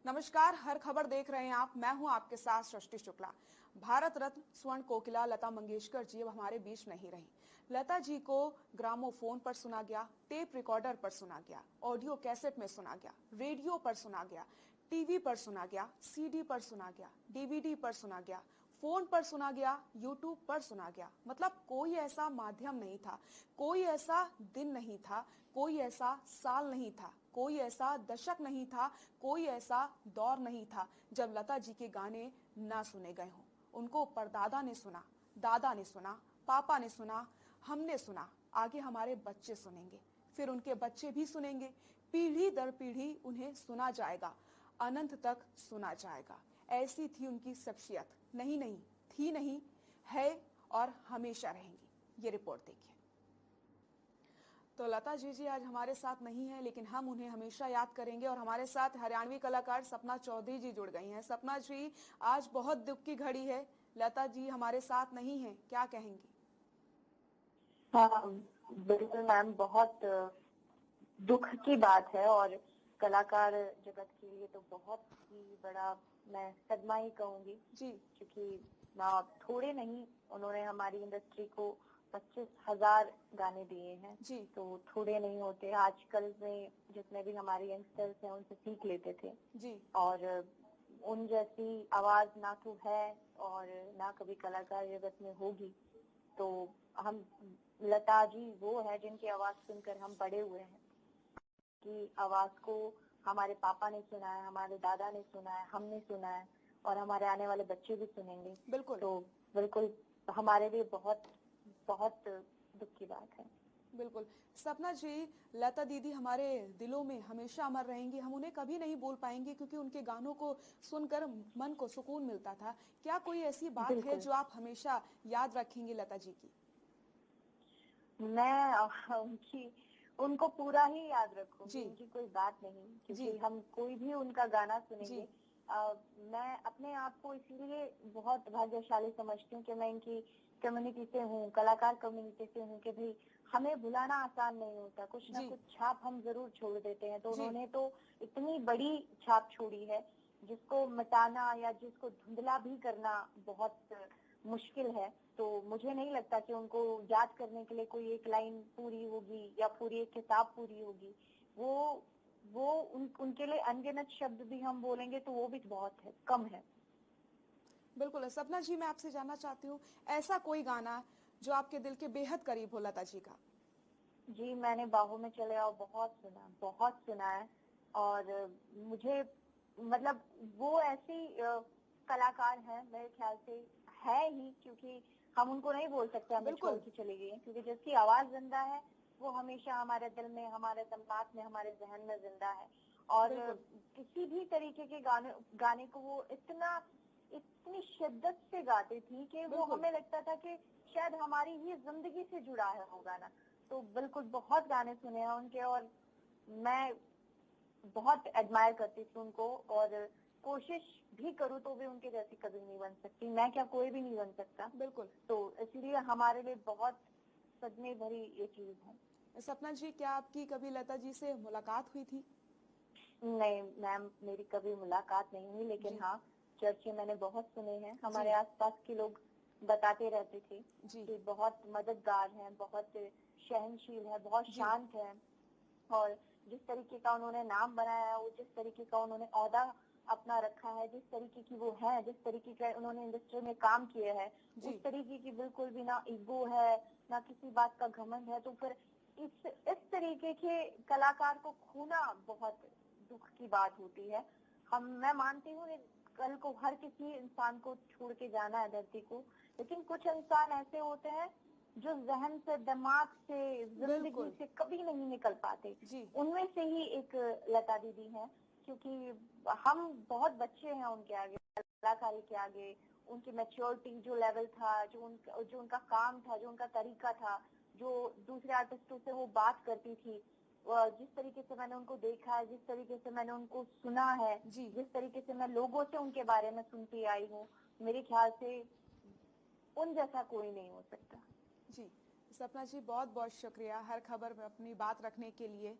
नमस्कार, हर खबर देख रहे हैं आप। मैं हूं आपके साथ सृष्टि शुक्ला। भारत रत्न स्वर्ण कोकिला लता मंगेशकर जी अब हमारे बीच नहीं रही। लता जी को ग्रामोफोन पर सुना गया, टेप रिकॉर्डर पर सुना गया, ऑडियो कैसेट में सुना गया, रेडियो पर सुना गया, टीवी पर सुना गया, सीडी पर सुना गया, डीवीडी पर सुना गया, फोन पर सुना गया, यूट्यूब पर सुना गया। मतलब कोई ऐसा माध्यम नहीं था, कोई ऐसा दिन नहीं था, कोई ऐसा साल नहीं था, कोई ऐसा दशक नहीं था, कोई ऐसा दौर नहीं था जब लता जी के गाने ना सुने गए हों। उनको परदादा ने सुना, दादा ने सुना, पापा ने सुना, हमने सुना, आगे हमारे बच्चे सुनेंगे, फिर उनके बच्चे भी सुनेंगे, पीढ़ी दर पीढ़ी उन्हें सुना जाएगा, अनंत तक सुना जाएगा। ऐसी थी उनकी शख्सियत। नहीं, थी नहीं, है और हमेशा रहेंगी। ये रिपोर्ट देखिए। तो लता जी आज हमारे साथ नहीं है, लेकिन हम उन्हें हमेशा याद करेंगे। और हमारे साथ हरियाणवी कलाकार सपना चौधरी जी जुड़ गई हैं। सपना जी, आज बहुत दुख की घड़ी है, लता जी हमारे साथ नहीं है, क्या कहेंगी? हाँ, बिल्कुल मैम, बहुत दुख की बात है और कलाकार जगत के लिए तो बहुत ही बड़ा, मैं सदमा ही कहूंगी जी। क्योंकि ना थोड़े नहीं, उन्होंने हमारी इंडस्ट्री को 25,000 गाने दिए हैं जी। तो थोड़े नहीं होते। आजकल में जितने भी हमारे यंगस्टर्स हैं उनसे सीख लेते थे जी। और उन जैसी आवाज ना तो है और ना कभी कलाकार जगत में होगी। तो हम, लता जी वो है जिनकी आवाज सुनकर हम बड़े हुए हैं, कि आवाज को हमारे पापा ने सुना है, हमारे दादा ने सुना है, हमने सुना है और हमारे आने वाले बच्चे भी सुनेंगे। बिल्कुल। तो बिल्कुल हमारे लिए बहुत बहुत दुख की बात है। बिल्कुल सपना जी, लता दीदी हमारे दिलों में हमेशा अमर रहेंगी। हम उन्हें कभी नहीं भूल पाएंगे क्योंकि उनके गानों को सुनकर मन को सुकून मिलता था। क्या कोई ऐसी बात है जो आप हमेशा याद रखेंगी लता जी की? मैं उनको पूरा ही याद रखूंगी, उनकी कोई बात नहीं, क्योंकि हम कोई भी उनका गाना सुनेंगे। मैं अपने आप को इसलिए बहुत भाग्यशाली समझती हूँ कि मैं इनकी कम्युनिटी से हूँ, कलाकार कम्युनिटी से हूँ, कि भाई हमें भुलाना आसान नहीं होता, कुछ ना कुछ छाप हम जरूर छोड़ देते हैं। तो उन्होंने तो इतनी बड़ी छाप छोड़ी है जिसको मिटाना या जिसको धुंधला भी करना बहुत मुश्किल है। तो मुझे नहीं लगता कि उनको याद करने के लिए कोई एक लाइन पूरी होगी या पूरी एक किताब पूरी होगी। वो उनके लिए अनगिनत शब्द भी हम बोलेंगे तो वो भी बहुत है, कम है। बिल्कुल सपना जी, मैं आपसे जानना चाहती हूँ ऐसा कोई गाना जो आपके दिल के बेहद करीब हो लता जी का? जी, मैंने बाहों में चले आओ बहुत सुना है और मुझे मतलब वो ऐसी कलाकार है, मेरे ख्याल से है ही, क्योंकि हम उनको नहीं बोल सकते हमें छोड़ के चली गई, क्योंकि जिसकी आवाज जिंदा है वो हमेशा हमारे दिल में, हमारे दिमाग में, हमारे जहन में जिंदा है। और किसी भी तरीके के गाने को वो इतनी शिद्दत से गाती थी कि वो हमें लगता था कि शायद हमारी ही जिंदगी से जुड़ा है वो गाना। तो बिल्कुल बहुत गाने सुने हैं उनके और मैं बहुत एडमायर करती थी उनको और कोशिश भी करूँ तो भी उनके जैसी कभी नहीं बन सकती। मैं क्या, कोई भी नहीं बन सकता। बिल्कुल। तो इसलिए हमारे लिए बहुत सदमे भरी ये चीज है। सपना जी, क्या आपकी कभी लता जी से मुलाकात हुई थी? नहीं मैम, मेरी कभी मुलाकात नहीं हुई, लेकिन हाँ, चर्चे मैंने बहुत सुने हैं। हमारे आसपास के लोग बताते रहते थे कि बहुत मददगार हैं, बहुत सहनशील है, बहुत शांत है और जिस तरीके का उन्होंने नाम बनाया है, वो जिस तरीके का उन्होंने ओहदा अपना रखा है, जिस तरीके की वो है, जिस तरीके का उन्होंने इंडस्ट्री में काम किया है, उस तरीके की बिल्कुल भी ना ईगो है, ना किसी बात का घमंड है। तो फिर इस तरीके के कलाकार को खोना बहुत दुख की बात होती है। मैं मानती हूँ कल को हर किसी इंसान को छोड़ के जाना है धरती को, लेकिन कुछ इंसान ऐसे होते हैं जो जहन से, दिमाग से, जिंदगी से कभी नहीं निकल पाते। उनमें से ही एक लता दीदी है, क्योंकि हम बहुत बच्चे हैं उनके आगे, कलाकारी के आगे। उनकी मैच्योरिटी जो लेवल था, जो उनका काम था, जो उनका तरीका था, जो दूसरे आर्टिस्टों से वो बात करती थी, जिस तरीके से मैंने उनको देखा है, जिस तरीके से मैंने उनको सुना है, जिस तरीके से मैं लोगों से उनके बारे में सुनती आई हूँ, मेरे ख्याल से उन जैसा कोई नहीं हो सकता। जी सपना जी, बहुत बहुत शुक्रिया हर खबर में अपनी बात रखने के लिए।